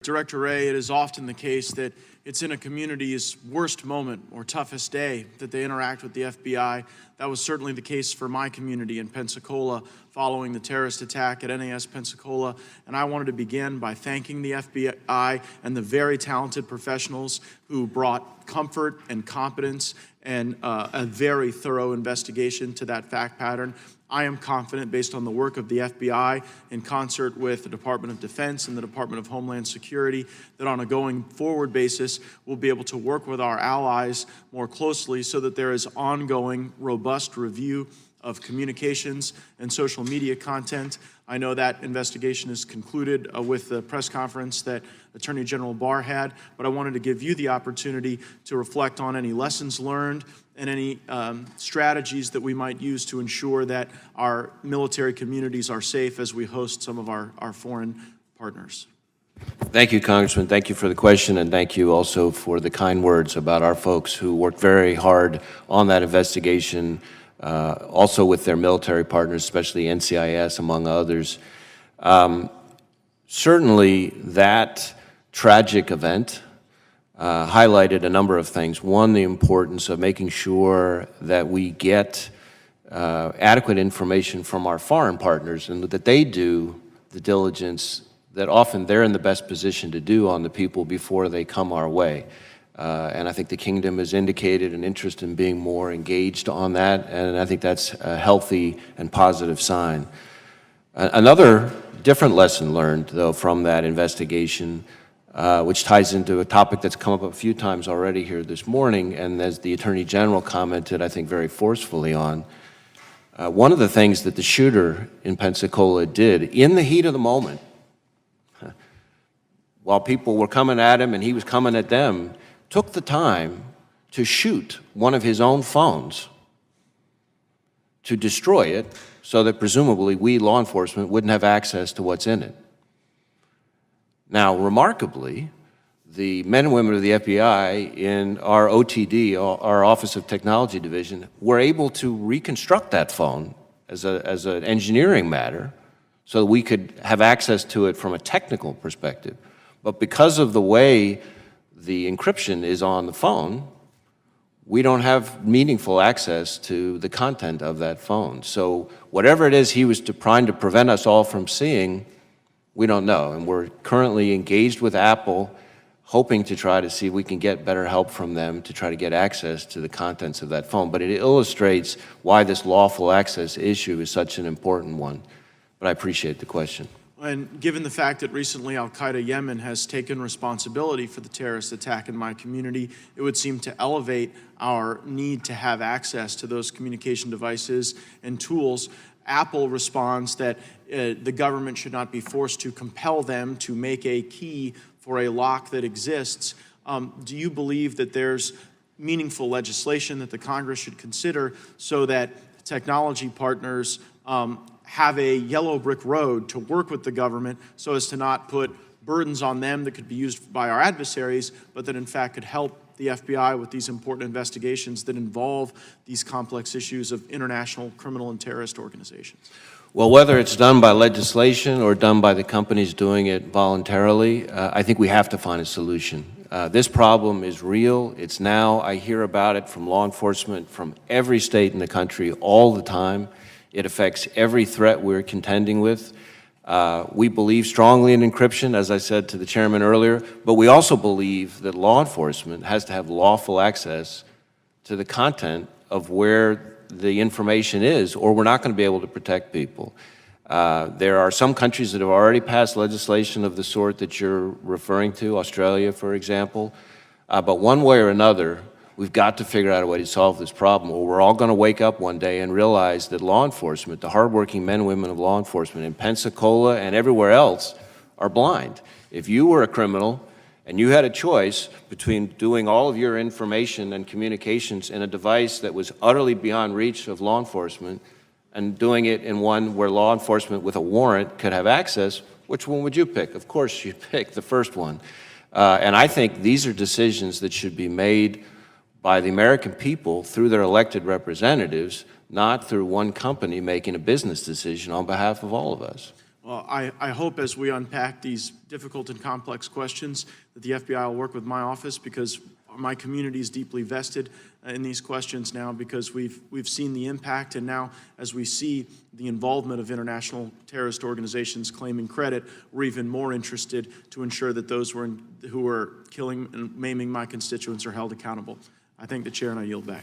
Director Wray, it is often the case that it's in a community's worst moment or toughest day that they interact with the FBI. That was certainly the case for my community in Pensacola following the terrorist attack at NAS Pensacola. And I wanted to begin by thanking the FBI and the very talented professionals who brought comfort and competence and a very thorough investigation to that fact pattern. I am confident, based on the work of the FBI in concert with the Department of Defense and the Department of Homeland Security, that on a going forward basis, we'll be able to work with our allies more closely so that there is ongoing, robust review of communications and social media content. I know that investigation is concluded with the press conference that Attorney General Barr had, but I wanted to give you the opportunity to reflect on any lessons learned and any strategies that we might use to ensure that our military communities are safe as we host some of our foreign partners. Thank you, Congressman. Thank you for the question, and thank you also for the kind words about our folks who worked very hard on that investigation, also with their military partners, especially NCIS, among others. Certainly, that tragic event highlighted a number of things. One, the importance of making sure that we get adequate information from our foreign partners and that they do the diligence that often they're in the best position to do on the people before they come our way. And I think the Kingdom has indicated an interest in being more engaged on that, and I think that's a healthy and positive sign. Another different lesson learned, though, from that investigation, which ties into a topic that's come up a few times already here this morning, and as the Attorney General commented, I think, very forcefully on, one of the things that the shooter in Pensacola did in the heat of the moment, while people were coming at him and he was coming at them, took the time to shoot one of his own phones to destroy it so that presumably we, law enforcement, wouldn't have access to what's in it. Now, remarkably, the men and women of the FBI in our OTD, our Office of Technology Division, were able to reconstruct that phone as an engineering matter so that we could have access to it from a technical perspective. But because of the way the encryption is on the phone, we don't have meaningful access to the content of that phone. So whatever it is he was trying to prevent us all from seeing, we don't know. And we're currently engaged with Apple, hoping to try to see if we can get better help from them to try to get access to the contents of that phone. But it illustrates why this lawful access issue is such an important one. But I appreciate the question. And given the fact that recently Al-Qaeda Yemen has taken responsibility for the terrorist attack in my community, it would seem to elevate our need to have access to those communication devices and tools. Apple responds that the government should not be forced to compel them to make a key for a lock that exists. Do you believe that there's meaningful legislation that the Congress should consider so that technology partners have a yellow brick road to work with the government so as to not put burdens on them that could be used by our adversaries, but that in fact could help the FBI with these important investigations that involve these complex issues of international criminal and terrorist organizations? Well, whether it's done by legislation or done by the companies doing it voluntarily, I think we have to find a solution. This problem is real. It's now, I hear about it from law enforcement from every state in the country all the time. It affects every threat we're contending with. We believe strongly in encryption, as I said to the chairman earlier, but we also believe that law enforcement has to have lawful access to the content of where the information is, or we're not going to be able to protect people. There are some countries that have already passed legislation of the sort that you're referring to, Australia, for example. But one way or another, we've got to figure out a way to solve this problem, or we're all going to wake up one day and realize that law enforcement, the hardworking men and women of law enforcement in Pensacola and everywhere else, are blind. If you were a criminal and you had a choice between doing all of your information and communications in a device that was utterly beyond reach of law enforcement and doing it in one where law enforcement with a warrant could have access, which one would you pick? Of course you'd pick the first one. And I think these are decisions that should be made by the American people through their elected representatives, not through one company making a business decision on behalf of all of us. Well, I hope as we unpack these difficult and complex questions that the FBI will work with my office, because my community is deeply vested in these questions now, because we've seen the impact, and now as we see the involvement of international terrorist organizations claiming credit, we're even more interested to ensure that those who are killing and maiming my constituents are held accountable. I thank the chair, and I yield back.